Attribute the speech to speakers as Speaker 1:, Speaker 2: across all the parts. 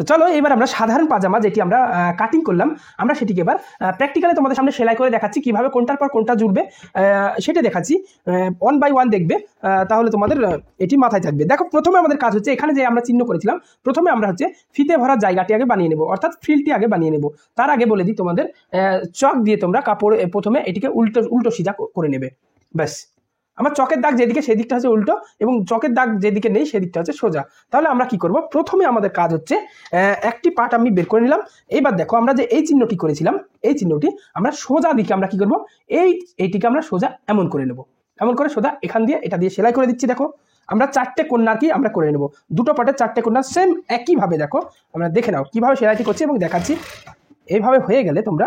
Speaker 1: তো চলো এবার আমরা সাধারণ পাজামা যেটি আমরা কাটিং করলাম আমরা সেটিকে এবার প্র্যাকটিক্যালি তোমাদের সামনে সেলাই করে দেখাচ্ছি কিভাবে কোনটার পর কোনটা জুড়বে সেটা দেখাচ্ছি 1 বাই 1 দেখবে তাহলে তোমাদের এটি মাথায় থাকবে। দেখো প্রথমে আমাদের কাজ হচ্ছে এখানে যে আমরা চিহ্ন করেছিলাম প্রথমে আমরা হচ্ছে ফিতে ভরার জায়গাটি আগে বানিয়ে নেব অর্থাৎ ফ্রিলটি আগে বানিয়ে নেব। তার আগে বলে দিই তোমাদের চক দিয়ে তোমরা কাপড় প্রথমে এটিকে উল্টো সিধা করে নেবে। ব্যাস আমার চকের দাগ যেদিকে সেদিকটা হচ্ছে উল্টো এবং চকের দাগ যেদিকে নেই সেদিকটা হচ্ছে সোজা। তাহলে আমরা কি করব প্রথমে আমাদের কাজ হচ্ছে একটি পার্ট আমি বের করে নিলাম। এইবার দেখো আমরা যে এই চিহ্নটি করেছিলাম এই চিহ্নটি আমরা সোজা দিকে আমরা কি করব এইটিকে আমরা সোজা এমন করে নেব। এমন করে সোজা এখান দিয়ে এটা দিয়ে সেলাই করে দিচ্ছি। দেখো আমরা 4টে কোণার কি আমরা করে নেব দুটো পার্টের 4টে কোণার সেম একইভাবে দেখো আমরা দেখে নাও কিভাবে সেলাইটি করছি এবং দেখাচ্ছি। এইভাবে হয়ে গেলে তোমরা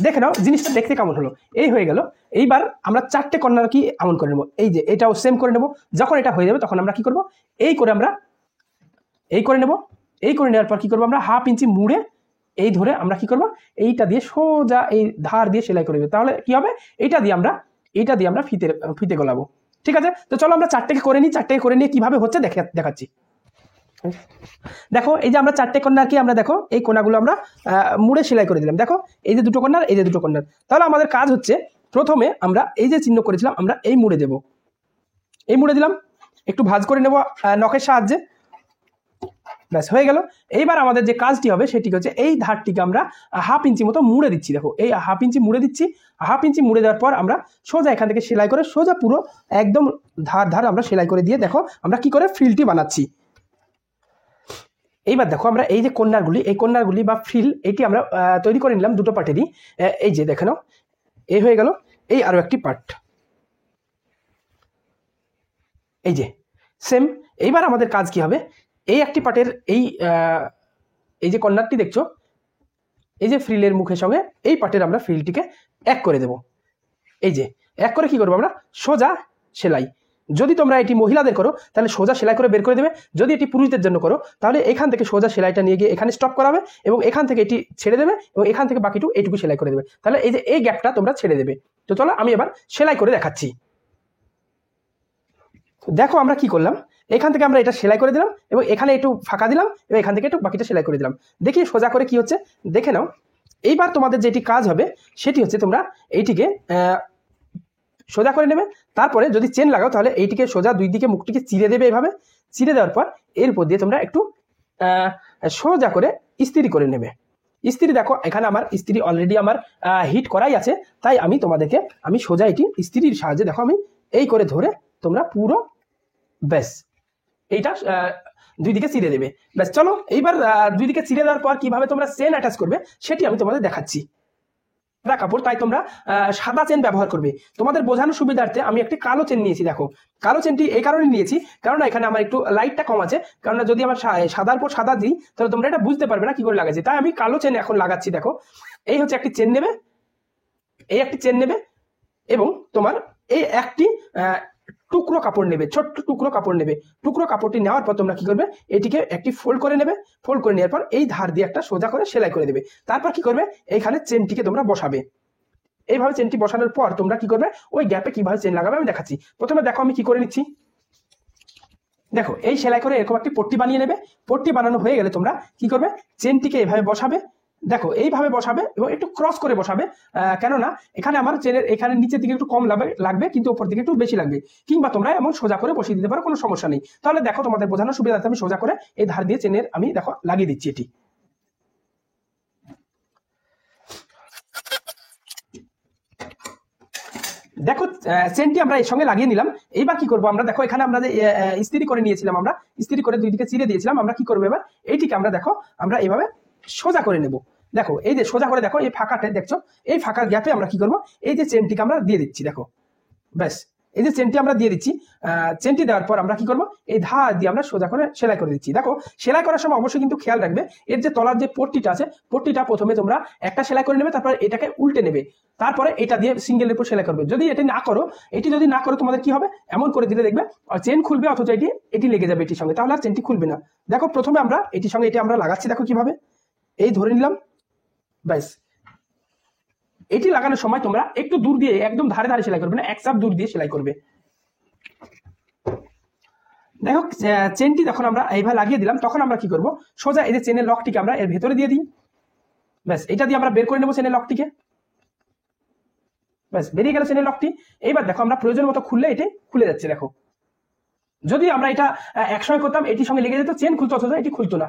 Speaker 1: দেখে নাও জিনিসটা দেখতে কেমন হলো। এই হয়ে গেল। এইবার আমরা 4টে কর্নার কি এমন করে নেবো এই যে এটাও সেম করে নেব। যখন এটা হয়ে যাবে তখন আমরা কি করব এই করে আমরা এই করে নেব। এই করে নেওয়ার পর কি করবো আমরা 1/2 ইঞ্চি মুড়ে এই ধরে আমরা কি করব এইটা দিয়ে সোজা এই ধার দিয়ে সেলাই করে দেবো। তাহলে কি হবে এইটা দিয়ে আমরা ফিতে গলাবো। ঠিক আছে তো চলো আমরা 4টেকে করে নিই। 4টেকে করে নিয়ে কিভাবে হচ্ছে দেখাচ্ছি। দেখো এই যে আমরা 4টে কর্নার কি আমরা দেখো এই কোণাগুলো আমরা মুড়ে সেলাই করে দিলাম। দেখো এই যে দুটো কর্নার এই যে দুটো কর্নার। তাহলে আমাদের কাজ হচ্ছে প্রথমে আমরা এই যে চিহ্ন করেছিলাম আমরা এই মুড়ে দেব। এই মুড়ে দিলাম একটু ভাঁজ করে নেব নখের সাহায্যে। ব্যাস হয়ে গেল। এইবার আমাদের যে কাজটি হবে সেটি হচ্ছে এই ধারটিকে আমরা 1/2 ইঞ্চি মতো মুড়ে দিচ্ছি। দেখো এই 1/2 ইঞ্চি মুড়ে দিচ্ছি। 1/2 ইঞ্চি মুড়ে দেওয়ার পর আমরা সোজা এখান থেকে সেলাই করে সোজা পুরো একদম ধার আমরা সেলাই করে দিয়ে দেখো আমরা কি করে ফ্রিলটি বানাচ্ছি। এইবার দেখো আমরা এই যে কর্নারগুলি বা ফ্রিল এটি আমরা তৈরি করে নিলাম দুটো পার্টেরই। এই যে দেখে নাও এই হয়ে গেল। এই আরো একটি পার্ট এই যে সেম। এইবার আমাদের কাজ কি হবে এই একটি পার্টের এই যে কর্নারটি দেখছো এই যে ফ্রিলের মুখের সঙ্গে এই পার্টের আমরা ফ্রিলটিকে এক করে দেব। এই যে এক করে কি করবো আমরা সোজা সেলাই। যদি তোমরা এটি মহিলাদের করো তাহলে সোজা সেলাই করে বের করে দেবে। যদি এটি পুরুষদের জন্য করো তাহলে এখান থেকে সোজা সেলাইটা নিয়ে গিয়ে এখানে স্টপ করাবে এবং এখান থেকে এটি ছেড়ে দেবে এবং এখান থেকে বাকিটুকু এইটুকু সেলাই করে দেবে। তাহলে এই যে এই গ্যাপটা তোমরা ছেড়ে দেবে। তো চলো আমি এবার সেলাই করে দেখাচ্ছি। দেখো আমরা কি করলাম এখান থেকে আমরা এটা সেলাই করে দিলাম এবং এখানে একটু ফাঁকা দিলাম এবং এখান থেকে একটু বাকিটা সেলাই করে দিলাম। দেখি সোজা করে কি হচ্ছে দেখে নাও। এইবার তোমাদের যেটি কাজ হবে সেটি হচ্ছে তোমরা এইটিকে সোজা করে নেবে। তারপরে যদি চেন লাগাও তাহলে এইটিকে সোজা দুই দিকে মুখটিকে চিরে দেবে। এইভাবে চিরে দেওয়ার পর এর উপর দিয়ে তোমরা একটু সোজা করে ইস্ত্রি করে নেবে। ইস্ত্রি দেখো এখানে আমার ইস্ত্রি অলরেডি আমার হিট করাই আছে তাই আমি সোজা এটি ইস্ত্রির সাহায্যে দেখো আমি এই করে ধরে তোমরা পুরো ব্যাস এইটা দুই দিকে চিরে দেবে। ব্যাস চলো এইবার দুই দিকে চিরে দেওয়ার পর কিভাবে তোমরা চেন অ্যাটাচ করবে সেটি আমি তোমাদের দেখাচ্ছি। কাপড় তাই তোমরা সাদা চেন ব্যবহার করবে। তোমাদের বোঝানোর সুবিধার্থে আমি একটি কালো চেন নিয়েছি। দেখো কালো চেনটি এই কারণে নিয়েছি কারণ এখানে আমার একটু লাইটটা কম আছে। কারণ যদি আমার সাদার পর সাদা দিই তাহলে তোমরা এটা বুঝতে পারবে না কি করে লাগাচ্ছি। তাই আমি কালো চেন এখন লাগাচ্ছি। দেখো এই হচ্ছে একটি চেন নেবে এই একটি চেন নেবে এবং তোমার এই একটি টুকরো কাপড় নেবে ছোট্ট টুকরো কাপড় নেবে। টুকরো কাপড়টি নেওয়ার পর তোমরা কি করবে এটিকে একটি ফোল্ড করে নেবে। ফোল্ড করে নেওয়ার পর এই ধার দিয়ে একটা সোজা করে সেলাই করে দেবে। তারপর কি করবে এইখানে চেনটিকে তোমরা বসাবে। এইভাবে চেনটি বসানোর পর তোমরা কি করবে ওই গ্যাপে কিভাবে চেন লাগাবে আমি দেখাচ্ছি। প্রথমে দেখো আমি কি করে নিচ্ছি। দেখো এই সেলাই করে এরকম একটি পট্টি বানিয়ে নেবে। পট্টি বানানো হয়ে গেলে তোমরা কি করবে চেনটিকে এইভাবে বসাবে। দেখো এইভাবে বসাবে এবং একটু ক্রস করে বসাবে কেননা এখানে আমার চেনের এখানে নিচের দিকে একটু কম লাগবে কিন্তু উপর দিকে একটু বেশি লাগবে। কিংবা তোমরা এমন সোজা করে বসিয়ে দিতে পারো কোনো সমস্যা নেই। তাহলে দেখো তোমাদের বোঝানোর সুবিধার্থে আমি সোজা করে এই ধার দিয়ে চেনের আমি দেখো লাগিয়ে দিচ্ছি। এটি দেখো চেনটি আমরা এর সঙ্গে লাগিয়ে নিলাম। এইবার কি করবো আমরা দেখো এখানে আমরা যে ইস্ত্রি করে নিয়েছিলাম আমরা ইস্ত্রি করে দুই দিকে চিরে দিয়েছিলাম। আমরা কি করবো এবার এইটিকে আমরা দেখো আমরা এইভাবে সোজা করে নেব। দেখো এই যে সোজা করে দেখো এই ফাঁকাটা দেখছো এই ফাঁকার গ্যাপে আমরা কি করবো এই যে চেনটিকে আমরা দিয়ে দিচ্ছি। দেখো ব্যাস এই যে চেনটি আমরা দিয়ে দিচ্ছি। চেনটি দেওয়ার পর আমরা কি করবো এই ধার দিয়ে আমরা সোজা করে সেলাই করে দিচ্ছি। দেখো সেলাই করার সময় অবশ্যই কিন্তু খেয়াল রাখবে এর যে তলার যে পট্টিটা আছে পট্টিটা প্রথমে তোমরা একটা সেলাই করে নেবে তারপরে এটাকে উল্টে নেবে তারপরে এটা দিয়ে সিঙ্গেলের উপর সেলাই করবে। যদি এটি না করো তোমাদের কি হবে এমন করে দিলে দেখবে চেন খুলবে অথচ এটি লেগে যাবে এটির সঙ্গে তাহলে আর চেনটি খুলবে না। দেখো প্রথমে আমরা এটির সঙ্গে এটি আমরা লাগাচ্ছি। দেখো কিভাবে এই ধরে নিলাম। ব্যাস এটি লাগানোর সময় তোমরা একটু দূর দিয়ে একদম ধারে ধারে সেলাই করবে না এক চাপ দূর দিয়ে সেলাই করবে। দেখো চেনটি যখন আমরা এইভাবে লাগিয়ে দিলাম তখন আমরা কি করব, সোজা এই যে চেনের লকটিকে আমরা এর ভেতরে দিয়ে দিই। ব্যাস এটা দিয়ে আমরা বের করে নেবো চেনের লকটিকে। ব্যাস বেরিয়ে গেল চেনের লকটি। এইবার দেখো আমরা প্রয়োজন মতো খুললে এটি খুলে যাচ্ছে। দেখো যদি আমরা এটা একসময় করতাম এটির সঙ্গে লেগে যেত, চেন খুলতো অথচ এটি খুলতো না,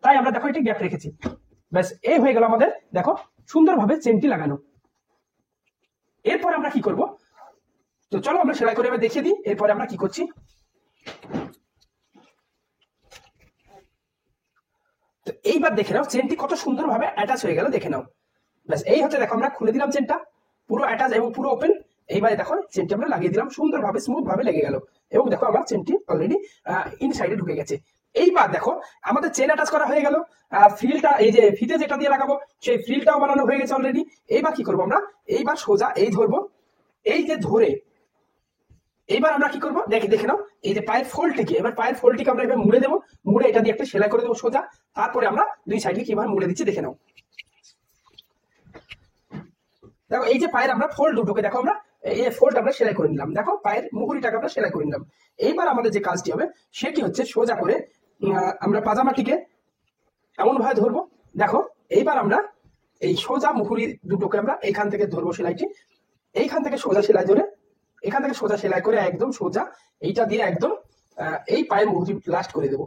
Speaker 1: তাই আমরা দেখো এটি গ্যাপ রেখেছি। ব্যাস এই হয়ে গেল আমাদের দেখো সুন্দরভাবে চেনটি লাগানো। এরপর আমরা কি করব, তো চলো আমরা সেলাই করে এবার দেখিয়ে দিই এরপরে আমরা কি করছি। তো এইবার দেখে নাও চেনটি কত সুন্দরভাবে অ্যাটাচ হয়ে গেল, দেখে নাও। ব্যাস এই হচ্ছে দেখো আমরা খুলে দিলাম চেনটা, পুরো অ্যাটাচ এবং পুরো ওপেন। এইবারে দেখো চেনটি আমরা লাগিয়ে দিলাম, সুন্দরভাবে স্মুথ ভাবে লেগে গেল এবং দেখো আমার চেনটি অলরেডি ইনসাইডে ঢুকে গেছে। এইবার দেখো আমাদের চেন অ্যাটাচ করা হয়ে গেল, ফ্রিলটা এই যে ফিতে যেটা দিয়ে লাগাবো সেই ফ্রিলটাও বানানো হয়ে গেছে অলরেডি। এইবার কি করবো আমরা, এইবার সোজা এই ধরবো, এই যে ধরে এইবার আমরা কি করবো দেখে নাও, এই যে পায়ের ফোল্ডটিকে, এবার পায়ের ফোল্ডটিকে আমরা এবার মুড়ে দেবো, মুড়ে এটা দিয়ে একটা সেলাই করে দেবো সোজা। তারপরে আমরা দুই সাইডে কিভাবে মুড়ে দিচ্ছি দেখে নাও। দেখো এই যে পায়ের আমরা ফোল্ড দুটোকে দেখো আমরা এই ফোল্ড আমরা সেলাই করে নিলাম, দেখো পায়ের মুহুরিটাকে আমরা সেলাই করে নিলাম। এইবার আমাদের যে কাজটি হবে সেটি হচ্ছে সোজা করে আমরা পাজামাটিকে এমন ভাবে ধরবো। দেখো এইবার আমরা এই সোজা মুহুরি দুটোকে আমরা এইখান থেকে ধরবো সেলাইটি, এইখান থেকে সোজা সেলাই ধরে এখান থেকে সোজা সেলাই করে একদম সোজা এইটা দিয়ে একদম এই পায়ের মুহুরি লাস্ট করে দেবো।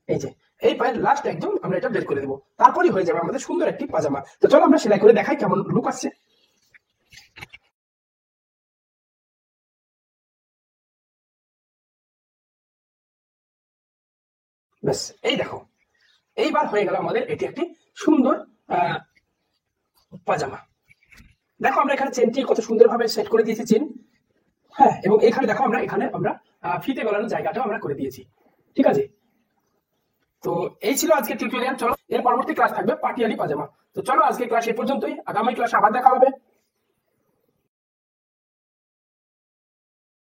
Speaker 1: এই যে এই পায়ের লাস্ট একদম আমরা এটা বের করে দেবো, তারপরই হয়ে যাবে আমাদের সুন্দর একটি পাজামা। তো চলো আমরা সেলাই করে দেখাই কেমন লুক আসছে। ব্যাস এই দেখো এইবার হয়ে গেল আমাদের এটি একটি সুন্দর পাজামা। দেখো আমরা এখানে চেনটি কত সুন্দরভাবে সেট করে দিয়েছি চেন, হ্যাঁ, এবং এখানে দেখো এখানে আমরা ফিতে গলানোর জায়গাটাও আমরা করে দিয়েছি। ঠিক আছে, তো এই ছিল আজকে টিউটোরিয়াল। চলো এর পরবর্তী ক্লাস থাকবে পাটিয়ালি পাজামা। তো চলো আজকে ক্লাস এ পর্যন্তই, আগামী ক্লাস আবার দেখা হবে।